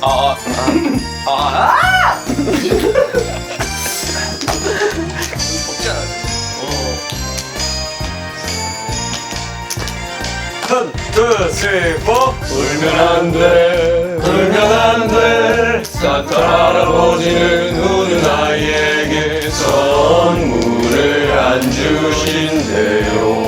없지 않아? 원, 투, 쓰리, 포. 울면 안 돼, 울면 안 돼. 산타 할아버지는 우는 아이에게 선물을 안 주신대요.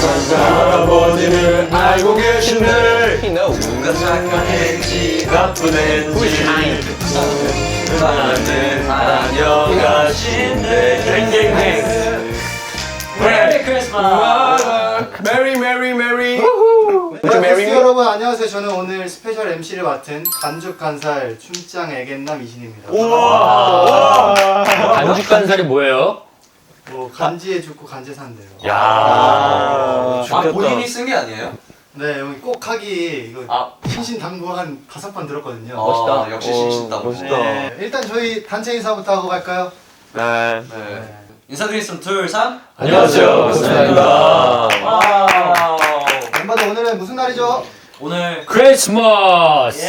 산타 할아버지는 알고 계신데 누가 착한지 나쁜 앤지 나는 다녀가신대. 갱갱갱. 메리 크리스마스. 메리 메리 메리. 네, 여러분 안녕하세요. 저는 오늘 스페셜 MC를 맡은 간죽간살 춤짱 애견남 이신입니다. 우와. 간죽간살이 뭐예요? 뭐 간지에 죽고 간지에 산대요. 야. 본인이 쓴 게 아니에요? 네, 여기 꼭하기 이거 신신당부 한 5번 들었거든요. 멋있다. 역시 신신당. 네, 일단 저희 단체 인사부터 하고 갈까요? 네. 네. 인사드리겠습니다. 둘, 3. 안녕하세요. 반갑습니다. 멤버들 오늘은 무슨 날이죠? 오늘 크리스마스.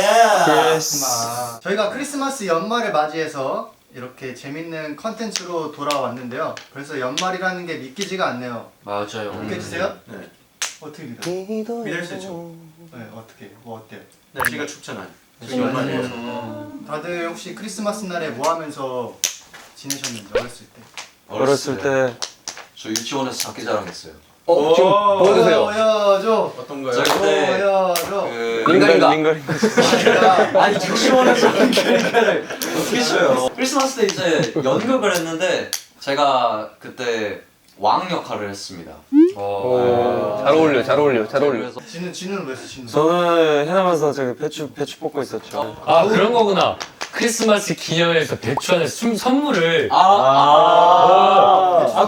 크리스마스. 저희가 크리스마스 연말을 맞이해서 이렇게 재밌는 컨텐츠로 돌아왔는데요. 벌써 연말이라는 게 믿기지가 않네요. 맞아요. 믿겨지세요? 네. 어떻게 믿어요? 믿을 수 있죠. 네, 어떻게? 뭐 어때요? 날씨가 춥잖아요. 지금 연말이어서. 다들 혹시 크리스마스 날에 뭐 하면서 지내셨는지 어렸을 때? 어렸을 때 저 유치원에서 장기자랑했어요. 지금 보여주세요. 보여줘. 어떤 거요? 저희 그때 보여줘. 민가인가? 아니 유치원에서 연극을 어떻게 쳐요? 크리스마스 때 이제 연극을 했는데 제가 그때 왕 역할을 했습니다. 잘 어울려, 잘 어울려, 잘 어울려. 그래서 진우는 왜 쓰시는 거야? 저는 해남에서 저기 배추 뽑고 있었죠. 아 그런 거구나. 크리스마스 기념해서 배추 안에 선물을.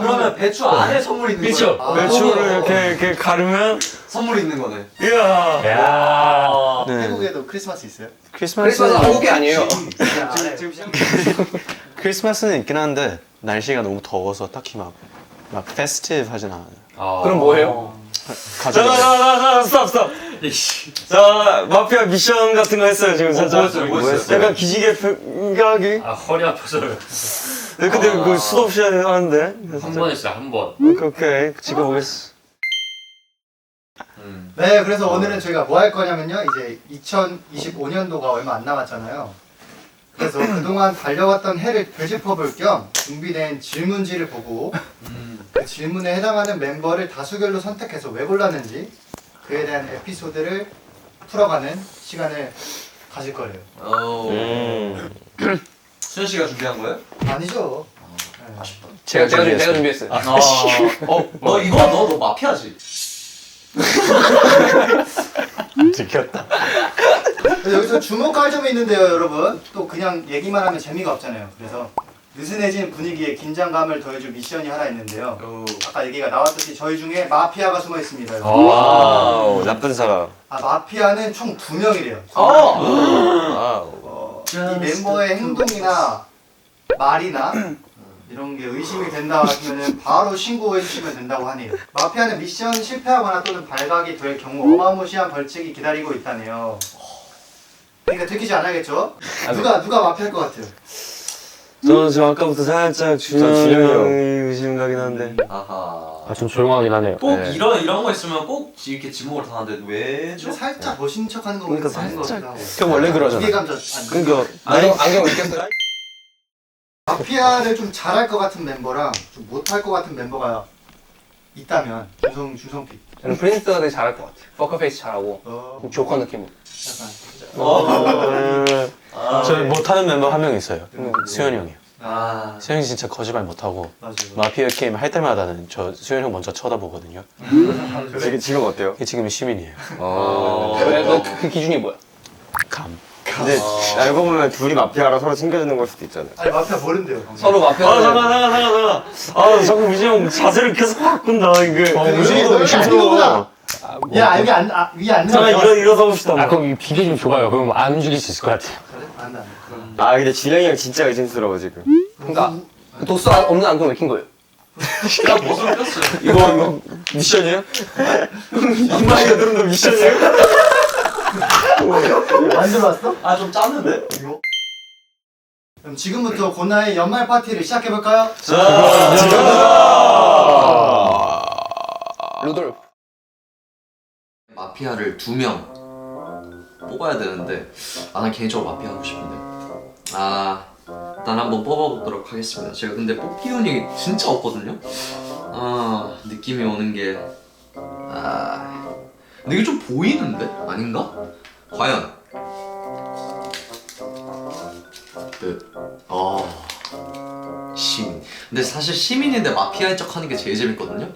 그러면 배추 안에 선물이 있는 그쵸? 거예요? 배추를 이렇게 가르면 선물이 있는 거네. 이야. 야. 네. 태국에도 크리스마스 있어요? 크리스마스는 한국이 아니에요. 크리스마스는 있긴 한데 날씨가 너무 더워서 딱히 막 페스티브 하진 않아요. 그럼 뭐예요? 자, 스톱. 자, 마피아 미션 같은 거 했어요 지금 살짝. 뭐 했어요? 약간 기지개 펴기. 허리 아파서요. 네, 근데 그 수도 없이 하는데. 한 번 했어요, 한 번. 오케이. 지켜보겠어. 네, 그래서 오늘은 저희가 뭐 할 거냐면요. 이제 2025년도가 얼마 안 남았잖아요. 그래서 그동안 달려왔던 해를 되짚어 볼 겸 준비된 질문지를 보고 그 질문에 해당하는 멤버를 다수결로 선택해서 왜 골랐는지 그에 대한 에피소드를 풀어가는 시간을 가질 거래요. 수현 씨가 준비한 거예요? 아니죠. 제가 준비했어요. 너 마피아지? 지켰다. 그래서 여기서 주목할 점이 있는데요, 여러분. 또 그냥 얘기만 하면 재미가 없잖아요. 그래서 느슨해진 분위기에 긴장감을 더해줄 미션이 하나 있는데요. 아까 얘기가 나왔듯이 저희 중에 마피아가 숨어 있습니다. 여러분. 와우, 나쁜 사람. 마피아는 총 2명이래요. 이 멤버의 행동이나 말이나 이런 게 의심이 된다 하시면은 바로 신고해 주시면 된다고 하네요. 마피아는 미션 실패하거나 또는 발각이 될 경우 어마무시한 벌칙이 기다리고 있다네요. 그러니까 들키지 않아야겠죠? 누가 마피아일 것 같아요? 저는 지금 아까부터 살짝 준영이 형이 의심 가긴 한데. 아하. 좀 조용하긴 하네요. 꼭 이런 거 있으면 꼭 이렇게 지목을 다 하는데 왜죠? 근데 살짝 멋있는 척하는 거 그러니까 같은 거 같기도 하고. 형 원래 그러잖아. 기대감 그러니까 안경 꼈어요? 마피아를 좀 잘할 것 같은 멤버랑 좀 못할 것 같은 멤버가 있다면 준성픽. 저는 프린스가 되게 잘할 것 같아요. 포커페이스 잘하고 좀 조커 느낌으로. 저 못하는 멤버 한 명 있어요. 수현이 형이요. 수현이 진짜 거짓말 못하고 맞아요. 마피아 게임 할 때마다는 저 수현이 형 먼저 쳐다보거든요. 지금 어때요? 지금 시민이에요. 그 기준이 뭐야? 감. 근데 알고 보면 둘이 마피아라 서로 챙겨주는 걸 수도 있잖아요. 아니 마피아 모른대요. 서로 마피아. 잠깐. 자꾸 우진이 형 자세를 계속 바꾼다 이게. 우진이도 의심스러워. 야 여기 위에 앉는 잠깐 일어서 봅시다. 그럼 비계 좀 줘봐요. 그럼 안 죽일 수 있을 것 같아요. 안돼. 근데 진영이 형 진짜 의심스러워 지금. 그러니까 도수 없는 안경 왜 낀 거예요? 나 못을 꼈어요. 이거 미션이에요? 이마이가 들은 거 미션이에요? 안 들어왔어? 아 좀 짰는데? 그럼 지금부터 고나의 연말 파티를 시작해볼까요? 루돌프. 마피아를 2명 뽑아야 되는데 난 개인적으로 마피아 하고 싶은데 일단 한번 뽑아보도록 하겠습니다. 제가 근데 뽑기 운이 진짜 없거든요. 느낌이 오는 게 근데 이게 좀 보이는데? 아닌가? 과연 시민. 근데 사실 시민인데 마피아인 척하는 게 제일 재밌거든요.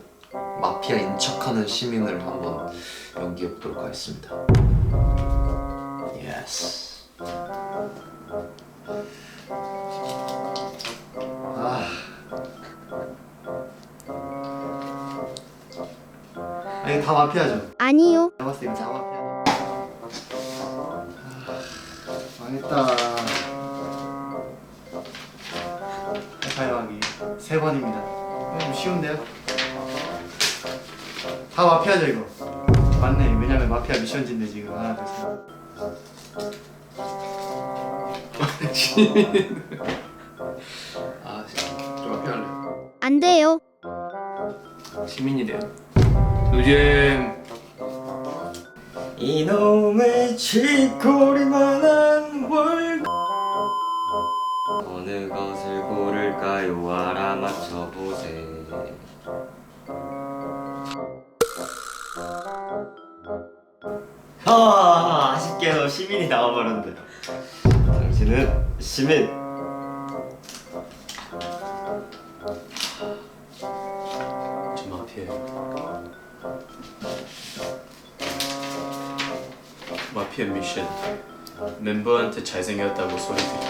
마피아인 척하는 시민을 한번 연기해 보도록 하겠습니다. 예스. 아니 다 마피아죠? 아니요. 내가 봤을 때 이거 다 마피아. 망했다. 해파이하기 3번입니다. 좀 쉬운데요? 다 마피아죠 이거? 맞네. 왜냐면 마피아 미션진데 지금 하나 둘 셋. 좀 마피아 할래. 안 돼요. 시민이 돼요. 요즘 이놈의 쥐꼬리만한 월 어느 것을 고를까요? 알아맞혀보세. 아쉽게도 시민이 나와버렸는데. 당신은 시민. 저 마피아예요. 마피아 미션. 멤버한테 잘생겼다고 소리 듣기.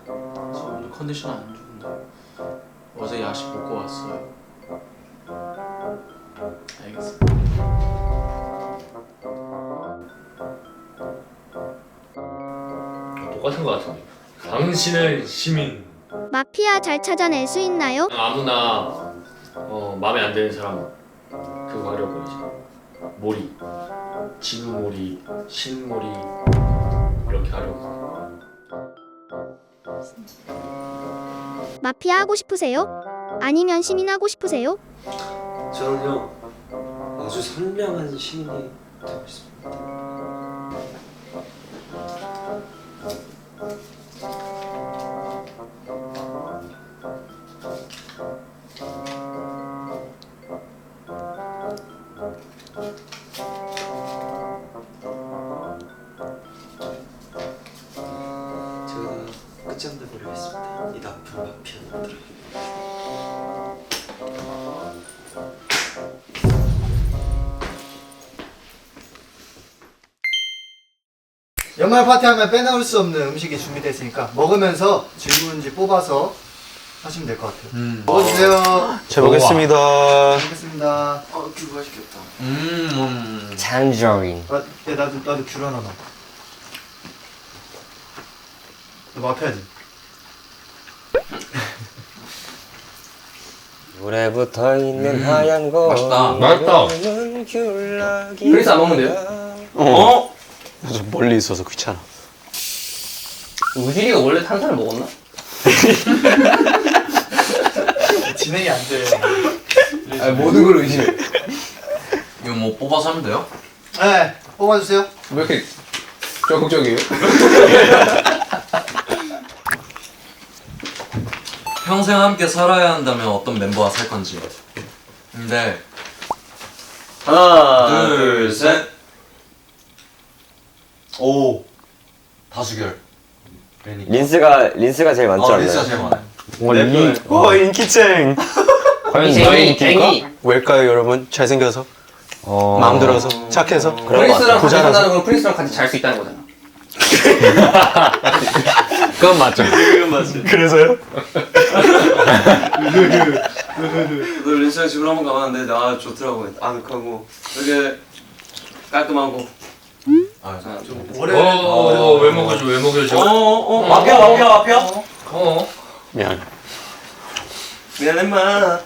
저 오늘 컨디션 안 좋은데 어제 야식 먹고 왔어요. 알겠어. 똑같은 것 같은데. 당신은 시민. 마피아 잘 찾아낼 수 있나요? 아무나 마음에 안 드는 사람 그거 하려고 이제 몰이, 진우몰이, 신몰이 이렇게 하려고. 마피아 하고 싶으세요? 아니면 시민 하고 싶으세요? 저는요 아주 선량한 시민이 되고 싶습니다. 제가 끝장내 버리겠습니다. 이 나쁜 마피아놈들. 연말 파티하면 빼놓을 수 없는 음식이 준비되어 있으니까 먹으면서 질문지 뽑아서 하시면 될 것 같아요. 먹어주세요. 잘 먹겠습니다. 먹겠습니다. 그거 맛있겠다. tangerine. 나도 귤 하나 넣어. 너 마피아지? 물에 붙어있는 하얀 거 맛있다. 프린스 안 먹으면 돼요? 어? 저 멀리 있어서 귀찮아. 우진이가 원래 탄산을 먹었나? 진행이 안 돼. 모든 걸 의심해. 이거 뭐 뽑아서 하면 돼요? 네, 뽑아주세요. 왜 이렇게 적극적이에요? 평생 함께 살아야 한다면 어떤 멤버와 살 건지. 근데 하나 둘, 셋. 오. 다수결. 린스가 제일 많지 않나요? 린스가 제일 많아요. 인기쟁. 과연 너의 쟁이 왜일까요, 여러분? 잘생겨서, 마음 들어서, 착해서. 프린스랑 같이 부자라서. 산다는 건 프린스랑 같이 잘 수 있다는 거잖아. 그건 맞죠. 그래서요? 너 린스랑 집으로 한번 가봤는데 좋더라고. 아늑하고 되게 깔끔하고. 왜 먹어줘, 왜 먹여줘? 마피아. 미안. 미안해 마.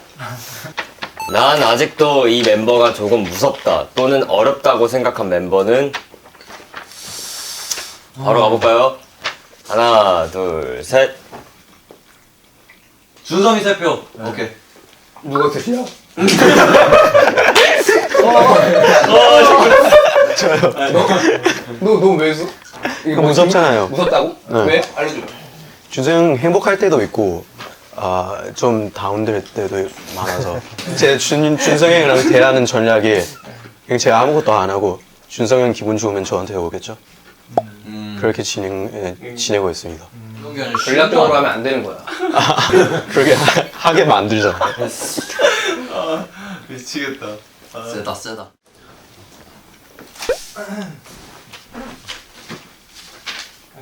난 아직도 이 멤버가 조금 무섭다 또는 어렵다고 생각한 멤버는 바로 가볼까요? 하나, 둘, 셋. 준성이 3표. 오케이. 누가 셋이야? 너왜 웃어? 이거 뭐지? 무섭잖아요. 무섭다고? 네. 왜? 알려줘. 준성 행복할 때도 있고 좀 다운될 때도 많아서 제 준성 형이랑 대하는 전략이 그냥 제가 아무것도 안 하고 준성 형 기분 좋으면 저한테 오겠죠. 그렇게 지내고 있습니다. 전략적으로 하면 안 되는 거야. 그렇게 하게 만들잖아요. 미치겠다. 세다.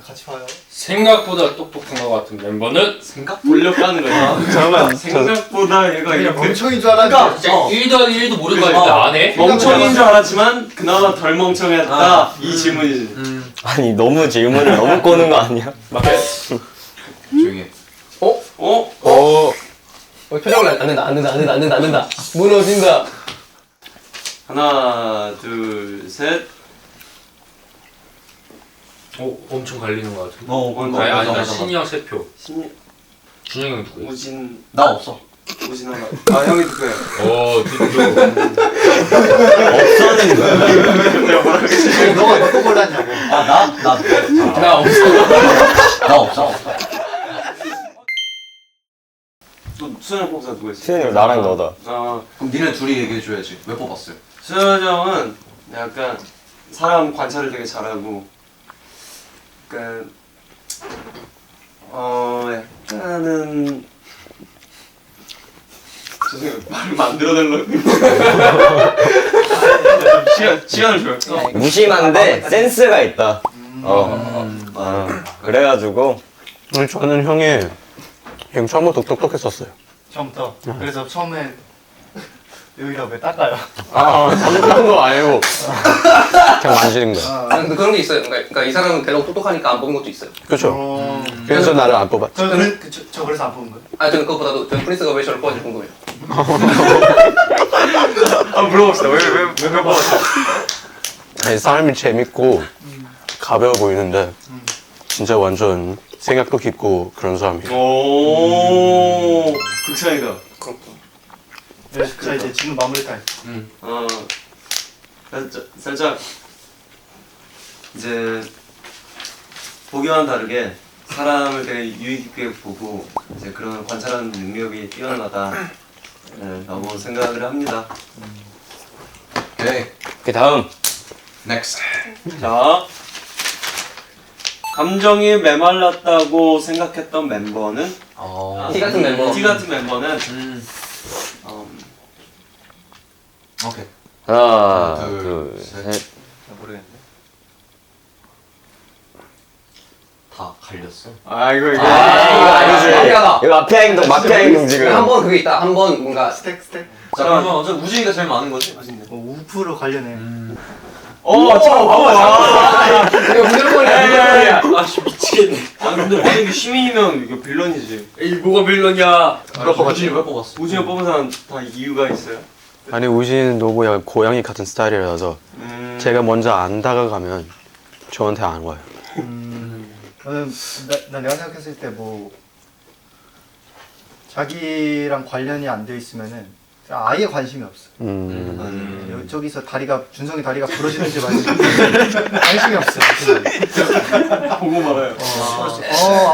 같이 봐요. 생각보다 똑똑한 것 같은 멤버는 생각? 보려고 하는 거야. 잠깐만. 생각보다 얘가 그냥 이렇게 멍청인 줄 알았는데. 진짜 1도 아닌 1도 모르는 거 아닌데 안 해? 멍청인 줄 알았지만 그나마 덜 멍청했다. 이 질문이지. 아니, 너무 질문을 너무 꼬는 거 아니야? 조용히 해. 표정을 안 된다. 무너진다. 하나, 둘, 셋. 엄청 갈리는 거 같은데. 그러니까. 아니 나 맞아. 신이 형 3표. 신이 준영이 형 누구야? 우진 나 없어. 우진 하나. 아 형이 누구야? 두두. 너가 누구 골랐냐고. 나 없어. 나 없어. 또 수현 뽑사 누구 있어? 수현이 나랑 너다. 아 그럼 니네 둘이 얘기해줘야지. 왜 뽑았어요? 수현 형은 약간 사람 관찰을 되게 잘하고, 약간 약간은 죄송해요 말을 만들어달라고. 시간을 줘요. 무심한데 센스가 있다. 그래가지고 저는 형 처음부터 똑똑했었어요. 처음부터. 그래서 처음에 여기가 왜 닦아요? 그런 거 아니고 그냥 만지는 거야. 근데 그런 게 있어요. 그러니까 이 사람은 걔가 똑똑하니까 안 뽑은 것도 있어요. 그렇죠. 그래서 나를 안 뽑았지. 저 그래서 안 뽑은 거예요. 저는 그것보다도 저는 프린스가 왜 저를 뽑았는지 궁금해요. 물어봅시다. 왜 뽑았어? 아니, 사람이 재밌고 가벼워 보이는데 진짜 완전 생각도 깊고 그런 사람이에요. 오 극찬이다. 네, 자 이제 질문 마무리 타임. 살짝 이제 보기와는 다르게 사람을 되게 유의 깊게 보고 이제 그런 관찰하는 능력이 뛰어나다 라고 생각을 합니다. 오케이. 그 다음 넥스트. 자, 감정이 메말랐다고 생각했던 멤버는 T 같은 멤버. T 같은 멤버는 오케이. 하나, 둘, 둘, 셋. 셋. 모르겠는데. 다 갈렸어. 이거 아니지. 마피아다. 이거 마피아 행동, 마피아 행동 지금. 한 번 그게 있다. 한 번 뭔가 스택. 자 그러면 어차피 우진이가 제일 많은 거지? 우프로 관련해. 잠깐만. 이거 무조건이야. 아씨 미치겠네. 아 근데 만약에 시민이면 이거 빌런이지. 뭐가 빌런이야? 우진이 왜 뽑았어? 우진이 뽑은 사람 다 이유가 있어요? 아니 우진은 너무 약간 고양이 같은 스타일이라서 제가 먼저 안 다가가면 저한테 안 와요. 저는 내가 생각했을 때 뭐 자기랑 관련이 안 돼 있으면은 아예 관심이 없어. 저기서 준성이 다리가 부러지는지 말지 관심이 없어. 보고 말아요.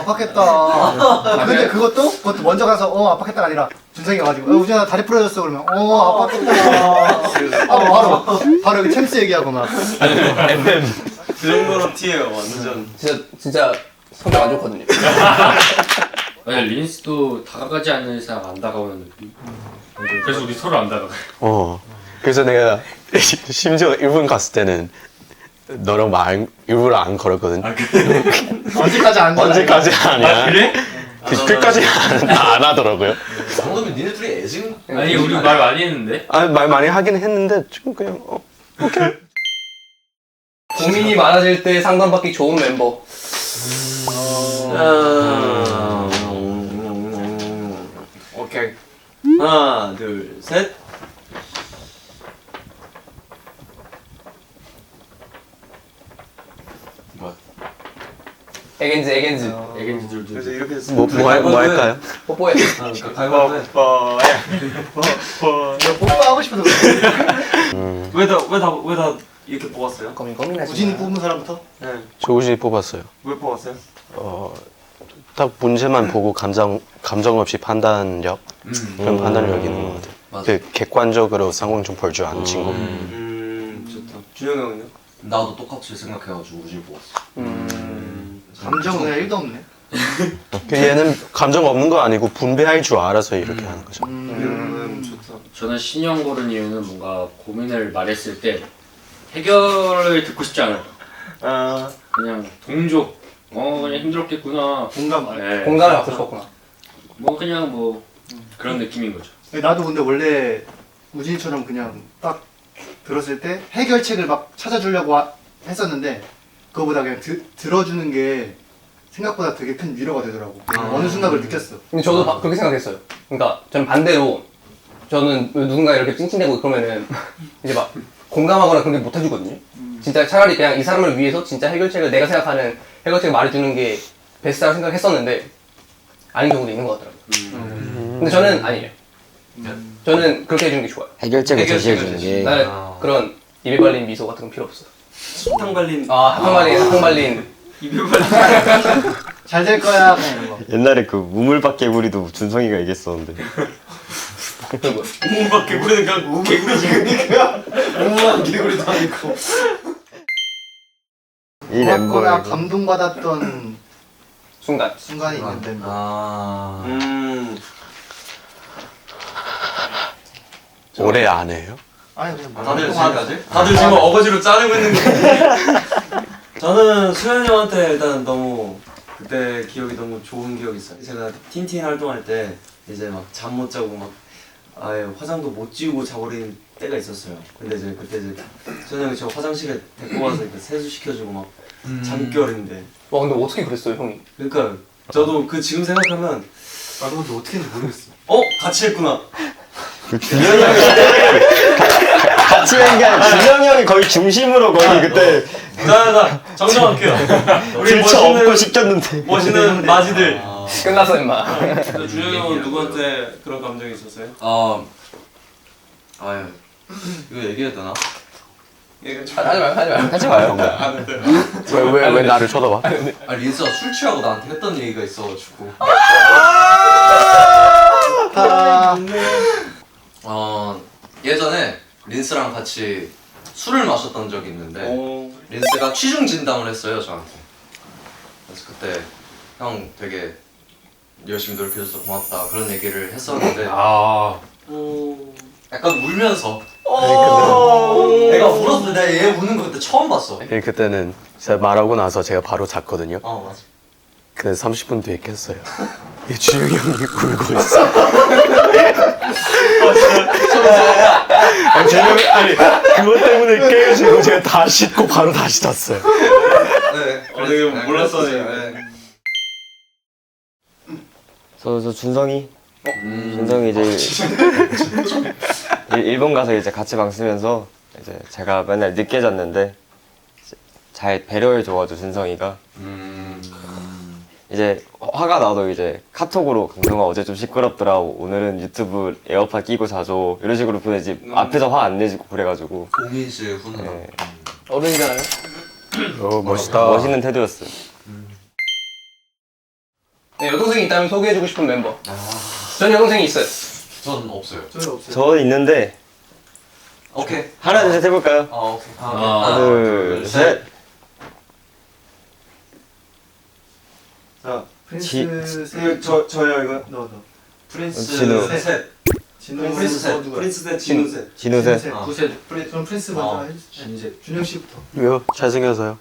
아팠겠다. 근데 그것도 먼저 가서 아팠겠다가 아니라 준성이 가가지고 우진아 다리 부러졌어 그러면 아팠겠다. 바로 여기 챔스 얘기하고 막. 그 정도로 티예요 완전. 진짜 성격 안 좋거든요. 아니 린스도 다가가지 않는 이상 안 다가오는 느낌. 그래서 우리 서로 안 다가가. 그래서 내가 심지어 일본 갔을 때는 너랑 일부러 안 걸었거든. 언제까지 안 언제까지 아니야? 그래? 끝까지 안 하더라고요. 그러면 니네 둘이 애증? 아니 우리 말 많이 했는데. 말 많이 하긴 했는데 지금 그냥 고민이 많아질 때 상담받기 좋은 멤버. 오케이. 하나, 둘, 셋. 뭐야? 애견지들도 그래서 이렇게 해서 뭐 할까요? 뽀뽀해. 가위바위보 뽀뽀하고 싶어서 그래. 왜 다 이렇게 뽑았어요? 고민하지 우진이 마. 뽑은 사람부터? 네. 저 우진이 뽑았어요. 왜 뽑았어요? 딱 문제만 보고 감정 없이 판단력 그런 판단력이 있는 것 같아요. 맞아. 그 객관적으로 상황 좀 볼 줄 아는 친구. 좋다. 준영이 형은요? 나도 똑같이 생각해가지고 우진 뽑았어. 감정은 그냥 1도 없네. 그 얘는 감정 없는 거 아니고 분배할 줄 알아서 이렇게 하는 거죠. 좋다. 저는 신형 고른 이유는 뭔가 고민을 말했을 때 해결을 듣고 싶지 않아요. 그냥 동조. 그냥 힘들었겠구나. 공감. 네. 공감을 받고 싶었구나. 뭐 그냥 뭐 그런 느낌인 거죠. 나도 근데 원래 우진이처럼 그냥 딱 들었을 때 해결책을 막 찾아주려고 했었는데 그거보다 그냥 들어주는 게 생각보다 되게 큰 위로가 되더라고. 어느 순간 그걸 느꼈어. 근데 저도 그렇게 생각했어요. 그러니까 저는 반대로 저는 누군가 이렇게 찡찡대고 그러면은 이제 막 공감하거나 그런 게 못 해주거든요. 진짜 차라리 그냥 이 사람을 위해서 진짜 해결책을 내가 생각하는 해결책을 말해주는 게 베스트라고 생각했었는데 아닌 경우도 있는 것 같더라고요. 근데 저는 아니에요. 저는 그렇게 해주는 게 좋아요. 해결책을 제시해주는 게. 나는 그런 입에 발린 미소 같은 건 필요 없어. 사탕 발린 사탕 발린. 입에 발린 잘 될 거야. 그냥 이런 거. 옛날에 그 우물밭 개구리도 준성이가 얘기했었는데. 그런 거. 우물밖 개구리는 그냥 개구리지. 우물한 개구리도 아니고. 이 고맙거나 멤버의 감동받았던 순간. 순간이 있는데 올해 안 해요? 아니 그냥 뭐 다들 감동하다. 지금까지? 다들 지금 어거지로 짜내고 있는 거. 저는 수현이 형한테 일단 너무 그때 기억이 너무 좋은 기억이 있어요. 제가 틴틴 활동할 때 이제 막 잠 못 자고 막 아예 화장도 못 지우고 자버린 때가 있었어요. 근데 이제 그때 이제 수현이 형이 저 화장실에 데리고 와서 이렇게 세수 시켜주고 막 잠결인데. 와 근데 어떻게 그랬어요 형이? 그러니까 저도 그 지금 생각하면 나도 근데 어떻게 했는지 모르겠어. 같이 했구나. 준영이 형이 같이 한 게 아니라 준영이 형이 거의 중심으로 거의 그때 자 정정할게요. 우리 들쳐 업고 시켰는데. 멋있는 마지들. 끝났어 임마. 준영이 형은 누구한테 그런 감정이 있었어요? 아유 이거 얘기해야 되나? 하지 마요. 왜 나를 쳐다봐? 아 린스가 술 취하고 나한테 했던 얘기가 있어가지고 예전에 린스랑 같이 술을 마셨던 적이 있는데 린스가 취중 진담을 했어요 저한테. 그래서 그때 형 되게 열심히 노력해줘서 고맙다 그런 얘기를 했었는데 약간 울면서 내가 울었어. 내가 얘 우는 거 그때 처음 봤어. 그때는 제가 말하고 나서 제가 바로 잤거든요. 맞아. 그 30분 뒤에 깼어요. 이 주영이 형이 굴고 있어. 아니 그것 때문에 깨가지고 제가 다 씻고 바로 다시 잤어요. 네. 내가 몰랐어. 저 준성이 준성이 이제 일본 가서 이제 같이 방 쓰면서 이제 제가 맨날 늦게 잤는데 잘 배려해 줘가지고 준성이가 이제 화가 나도 이제 카톡으로 강동아 어제 좀 시끄럽더라 오늘은 유튜브 에어팟 끼고 자줘 이런 식으로 보내지 앞에서 화 안 내주고 그래가지고 동인실 훈훈함. 네. 어른이잖아요. 멋있다. 멋있는 태도였어요. 네, 여동생이 있다면 소개해주고 싶은 멤버. 전 여동생이 있어요. 전 없어요. 저는 없어요. 저 있는데 오케이. 하나 둘 셋 해볼까요? 오케이. 하나 둘 셋. 자, 프린스 셋. 저요 이거. 너. 프린스 진우. 셋. 진우 프린스 셋. 누구야? 프린스 셋, 진우 셋. 진우 셋. 구셋. 그럼 프린스 먼저 해주세요. 준영 씨부터. 왜요? 잘생겨서요.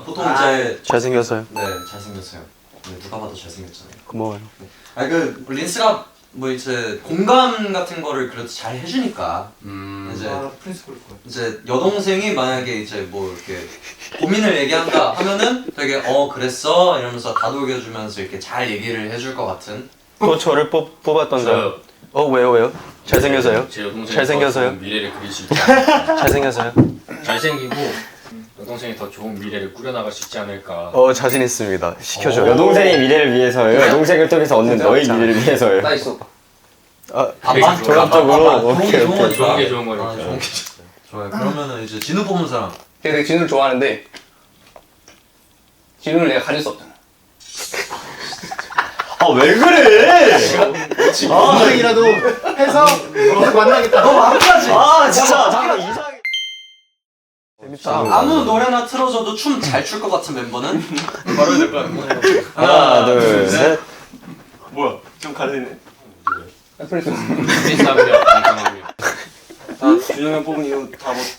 보통 이제 잘생겨서요. 네 잘생겼어요. 네, 누가 봐도 잘생겼잖아요. 고마워요. 그 린스가 뭐 이제 공감 같은 거를 그래도 잘 해주니까 이제 프린스 볼 거야. 이제 여동생이 만약에 이제 뭐 이렇게 고민을 얘기한다 하면은 되게 그랬어 이러면서 다독여주면서 이렇게 잘 얘기를 해줄 것 같은. 또 저를 뽑았던 사람. 저요. 왜요? 잘생겨서요? 제 여동생 잘생겨서요? 미래를 그릴 수 있다. 잘생겨서요? 잘생기고 여동생이 더 좋은 미래를 꾸려나갈 수 있지 않을까. 자신 있습니다. 시켜줘. 여동생의 미래를 위해서요. 여동생을 통해서 얻는 너의 미래를 위해서요. 나 있어. 종합적으로. 오케이, 좋은 오케이. 좋은 게 좋은 거니까. 아, 좋은 게 좋아요. 그러면은 이제 진우 뽑은 사람. 내가 되게 진우를 좋아하는데 진우를 내가 가질 수 없잖아. 아, 왜 그래? 동생이라도 해서 계속 만나겠다. 너 만나지. 아, 진짜. 잠깐 이상해. 자, 아무 노래나 틀어줘도 춤 잘 출 것 같은 멤버는? 바로 해야 될 거 아니야. 하나, 둘, 셋. 뭐야? 좀 갈리네. 프린스. 인스타그램 감사합니다. 다 준영이 뽑은 이유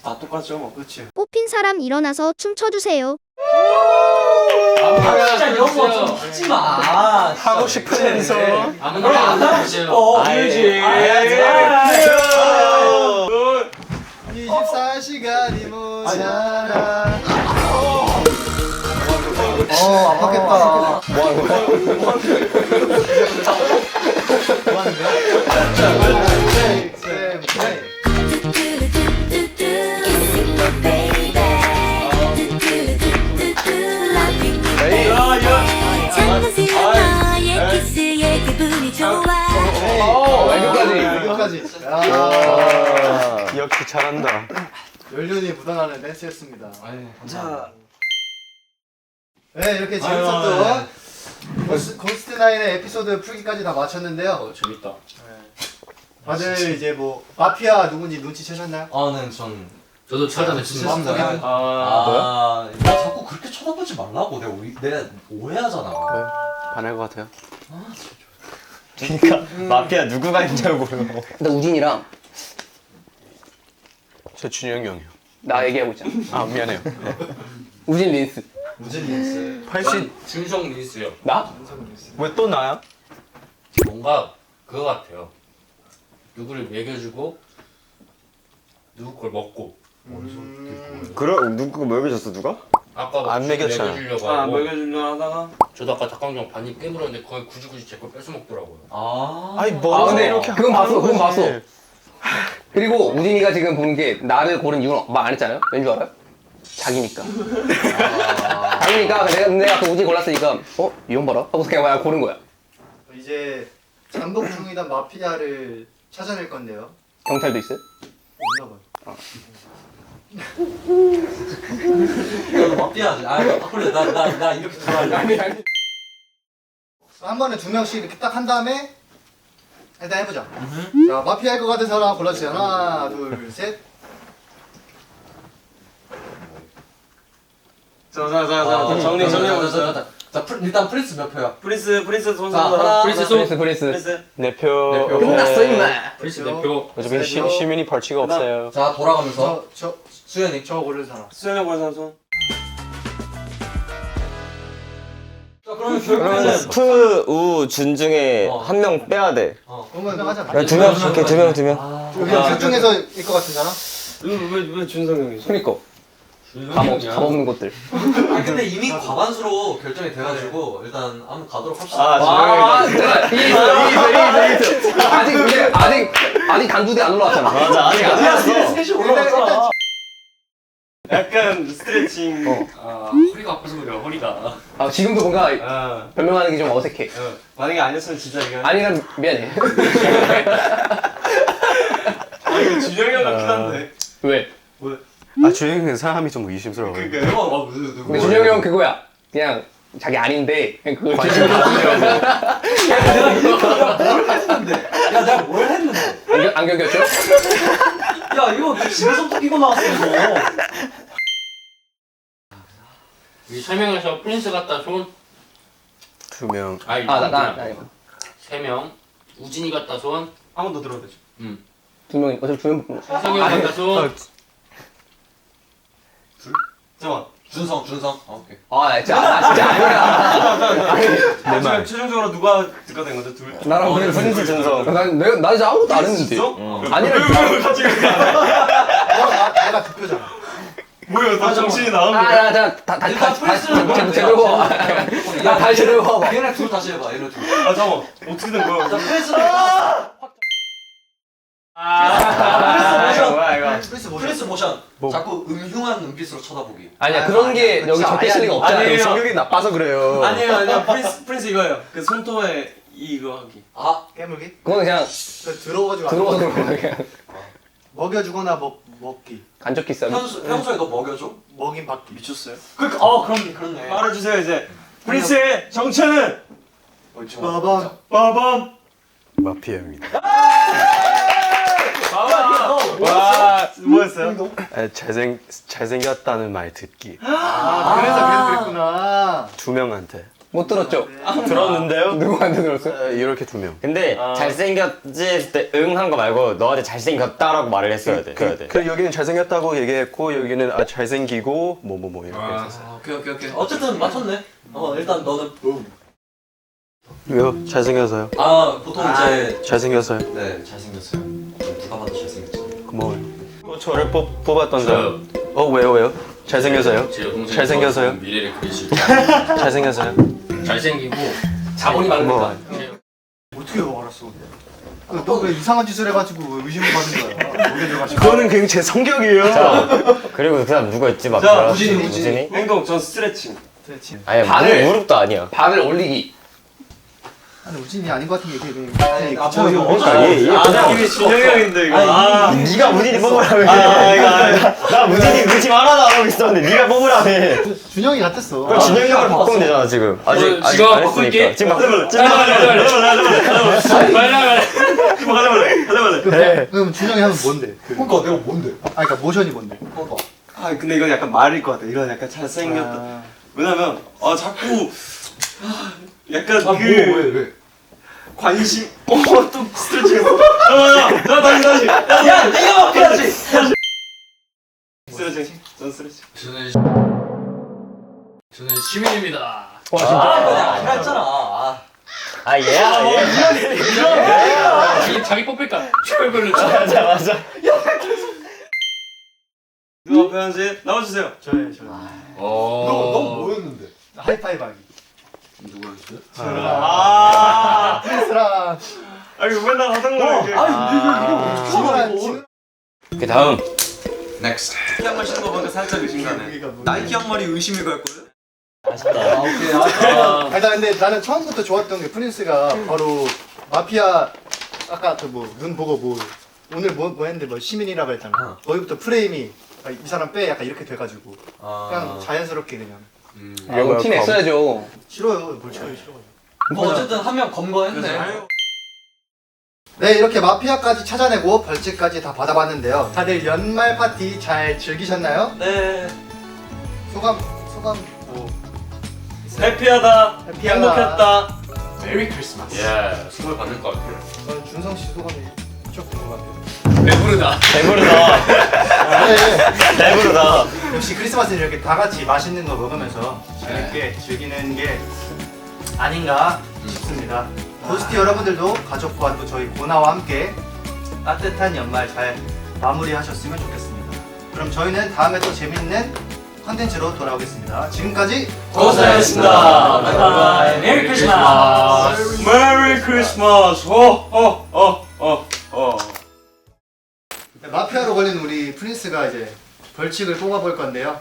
다 똑같죠? 뭐. 그렇지. 뽑힌 사람 일어나서 춤춰주세요. 진짜 이런 거 좀 하지 마. 하고 싶으면서. 아무나 안 하고 싶어. 알지. 24시간이 모자라. 아팠겠다. 뭐 하는 거야? 여기까지. 역시 잘한다. 연륜이 묻어나는 댄스였습니다. 네, 이렇게 재밌었던 고스트9의 에피소드 풀기까지 다 마쳤는데요. 재밌다. 다들 이제 뭐 마피아 누군지 눈치채셨나요? 네, 전. 저도 찾아냈습니다. 나 자꾸 그렇게 쳐다보지 말라고. 내가 오해하잖아. 반할 것 같아요. 그러니까 마피아 누구가 있냐고. 나 우진이랑 저 준영이 형이요. 나 얘기하고 있잖아. 아, 미안해요. 우진 린스. 무슨 린스? 80. 준성 린스요. 나? 왜 또 나야? 뭔가 그거 같아요. 누구를 먹여주고 누구 걸 먹고. 그럼 누구 먹여줬어 누가? 아까 막 안 먹였잖아. 먹여주려고 하고. 먹여주려 하다가. 저도 아까 닭강정 반입 깨물었는데 거의 굳이 제 걸 뺏어 먹더라고요. 아니 뭐? 아 근데 그건 봤어. 그건 봤어. 그리고 우진이가 지금 본 게 나를 고른 이유는 말 안 했잖아요. 왠 줄 알아요? 자기니까. 자기니까 내가 그 우진이 골랐으니까 이 형 봐라 하고 그냥 고른 거야. 이제 잠복 중이던 마피아를 찾아낼 건데요. 경찰도 있어요? 없나 봐요. 너 마피아지. 그래, 나 이렇게 돌아야 돼. 한 번에 2명씩 이렇게 딱 한 다음에 일단 해보자. 자, 마피아일 것 같은 사람 골라주세요. 하나, 둘, 셋. 정리. 자, 일단 프린스 몇 표야? 프린스 손 자, 하나, 프린스. 내 표. 끝났어 임마. 프린스 대표. 어차피 시민이 벌칙이 없어요. 자, 돌아가면서 저 수현이. 고른 사람. 수영이 보는 손. 자, 그러면 결국에는 프, 우, 준 중에 한 명 빼야 돼. 그러면 하자. 두 명, 오케이, 두 명. 그냥 둘 중에서일 것 같은 사람? 왜 준성이 형이지? 그니까. 감 없는 것들. 근데 이미 과반수로 결정이 돼가지고 일단 한번 가도록 합시다. 이기있어. 아직 단두대 안 올라왔잖아. 맞아, 아직 안 왔어. 셋이 올라왔잖아. 약간 스트레칭. 허리가 아파서 그래요. 허리가. 지금도 뭔가 변명하는 게 좀 어색해. 만약에 아니었으면 진짜 이거. 아니 난 미안해. 이거 준영이 형 같긴 한데. 왜? 준영이 사람이 좀 의심스러워요. 근데 준영이 형 그거야. 그냥 자기 아닌데 그냥 그걸 내가 뭘 했는데? 안경 꼈죠? 야, 이거 집에서부터 끼고 나왔어, 이거. 이 설명에서 프린스 같다 손. 2명. 나 3명. 우진이 같다 손. 한 번 더 들어도 되죠. 두 명이 어차피 두 명. 준성이 형 같다 손. 잠깐만. 준성. 오케이. 진짜 아니야. 최종적으로 누가 된 거죠? 둘. 나랑 그냥 프린스 준성. 나 이제 아무것도 안 했는데. 아니라 내가 득표잖아. 뭐야? 나 정신이 나간 다시 제대로 봐. 다시 제대로 봐봐. 얘네 둘 다시 해봐, 얘네 둘. 잠깐만. 어떻게 된 거야? 자, 프린스. 뭐야, 이거. 프린스 뭐죠? 프린스 모션. 뭐. 자꾸 음흉한 눈빛으로 쳐다보기. 아니야 그런 게 여기 적혀 있을 리가 없잖아요. 아니에요. 성격이 나빠서 그래요. 아니에요. 프린스 이거예요. 그 손톱에 이거 하기. 아, 깨물기? 그건 그냥 그 들어가지고 들어오는 안 거야 먹는 그냥. 먹여주거나 먹기. 간접 키스. 평소에 너 먹여줘? 먹인 받기. 미쳤어요? 그렇네. 말해주세요 이제. 프린스의 정체는 빠밤. 빠밤. 마피아입니다. 와 뭐였어요? 잘생겼다는 말 듣기. 그래서 그랬구나. 2명한테. 못 들었죠? 들었는데요? 누구한테 들었어요? 이렇게 2명. 근데 잘생겼지 했을 때 응 한 거 말고 너한테 잘생겼다라고 말을 했어야 돼. 그래야 돼. 그 여기는 잘생겼다고 얘기했고 여기는 잘생기고 뭐 이렇게 했었어요. 오케이. 어쨌든 맞췄네. 일단 너는 왜요? 잘생겨서요. 보통 이제 잘생겨서요. 네 잘생겼어요. 누가 봐도 잘생겼지. 고마워요. 저를 뽑았던 사람. 왜요? 잘생겨서요. 제 여동생이 잘생겨서요? 미래를 그리실 잘생겨서요. 잘생기고 자본이 많으니까. 어떻게 알았어? 너 왜 이상한 짓을 해가지고 의심을 받은 거야? 먹여줘가지고. 그거는 그냥 제 성격이에요. 그리고 그 사람 누구였지? 막 자, 무진이? 행동 전 스트레칭. 아니야 발을- 무릎도 아니야. 발을 올리기. 아니 우진이 아닌 것 같은 게 되게 그러니까 얘 그냥 이미 진영이 형인데 이거. 네가 무진이 뽑으라며. 이거 나 무진이 의심 하나도 안 하고 있었는데 네가 뽑으라며. 준영이 같았어. 그럼 진영이 형을 바꾸면 되잖아 지금. 아직 지금 안 바꿀게. 했으니까. 지금 바꾸면 그럼 준영이 하면 뭔데? 그러니까 내가 뭔데? 그러니까 모션이 뭔데? 근데 이건 약간 말일 것 같아. 이런 약간 잘생겼다. 왜냐면 자꾸 약간 왜? 관심. 또 스트레칭. 자 다시. 야, 네가 먹혀야지. 스트레칭. 전 스트레칭. 저는 시민입니다. 와 진짜. 아까 했잖아. 얘. 자기 뽑힐까? 최고를 맞아. 누가 표현지 나와주세요. 저요. 어. 뭐였는데? 하이파이브 하기. 누구였어요? 프린스랑 이거 맨날 하던 거 이게. 친구랑 그 다음. Next. 나이키 한 번 신는 거 보니까 살짝 의심가네. 나이키 한 마리 의심이 갔거든. 아쉽다. 오케이. 일단 근데 나는 처음부터 좋았던 게 프린스가 바로 마피아 아까 그 뭐 눈 보고 뭐 오늘 뭐 했는데 뭐 시민이라고 했잖아. 거기부터 프레임이 이 사람 빼 약간 이렇게 돼가지고 그냥 자연스럽게 그냥 이거 티 냈어야죠. 싫어요. 뭘 싫어요. 뭐 어쨌든 한 명 검거했네. 네 이렇게 마피아까지 찾아내고 벌칙까지 다 받아봤는데요. 다들 연말 파티 잘 즐기셨나요? 네. 소감 뭐 해피하다. 해피하다. 행복했다. 메리 크리스마스. 예, 선물 받을 것 같아요. 저는 준성 씨 소감이 쭉 궁금한데요. 배부르다. 배부르다. 역시 크리스마스는 이렇게 다 같이 맛있는 거 먹으면서 재밌게 즐기는 게 아닌가 싶습니다. 도스티 여러분들도 가족과 또 저희 고나와 함께 따뜻한 연말 잘 마무리하셨으면 좋겠습니다. 그럼 저희는 다음에 또 재밌는 컨텐츠로 돌아오겠습니다. 지금까지 고생하셨습니다. 바이바이. 메리 크리스마스. 메리 크리스마스. 네, 마피아로 걸린 우리 프린스가 이제 벌칙을 뽑아볼 건데요.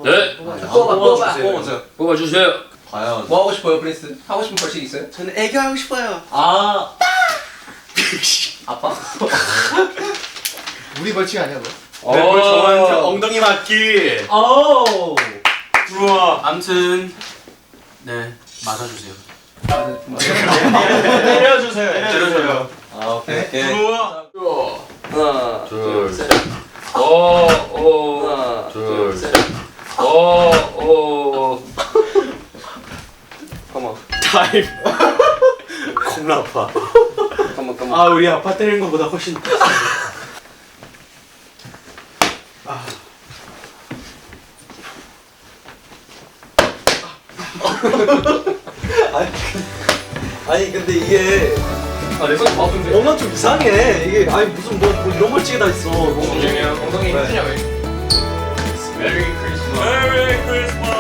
네. 뽑아주세요. 뽑아주세요. 과연. 뭐 하고 싶어요, 프린스? 하고 싶은 벌칙 있어요? 저는 애교 하고 싶어요. 아빠? 우리 벌칙 아니야 너? 네, 저한테 엉덩이 맞기. 오. 우와. 암튼 네 맞아주세요. 때려주세요. 때려줘요. 오케이. 우와. 하나, 둘, 셋. 하나, 둘, 셋. 잠깐만. 타임. 겁나 아파. 잠깐만. 우리 아빠 때리는 것보다 훨씬. 아니 근데 이게 내 손이 더 아픈데. 뭔가 좀 이상해. 이게 아니 무슨 뭐 이런 벌칙이 다 있어. 엉덩이 힘드냐고. 엉덩이 힘드냐고. 메리 크리스마스. 메리 크리스마스.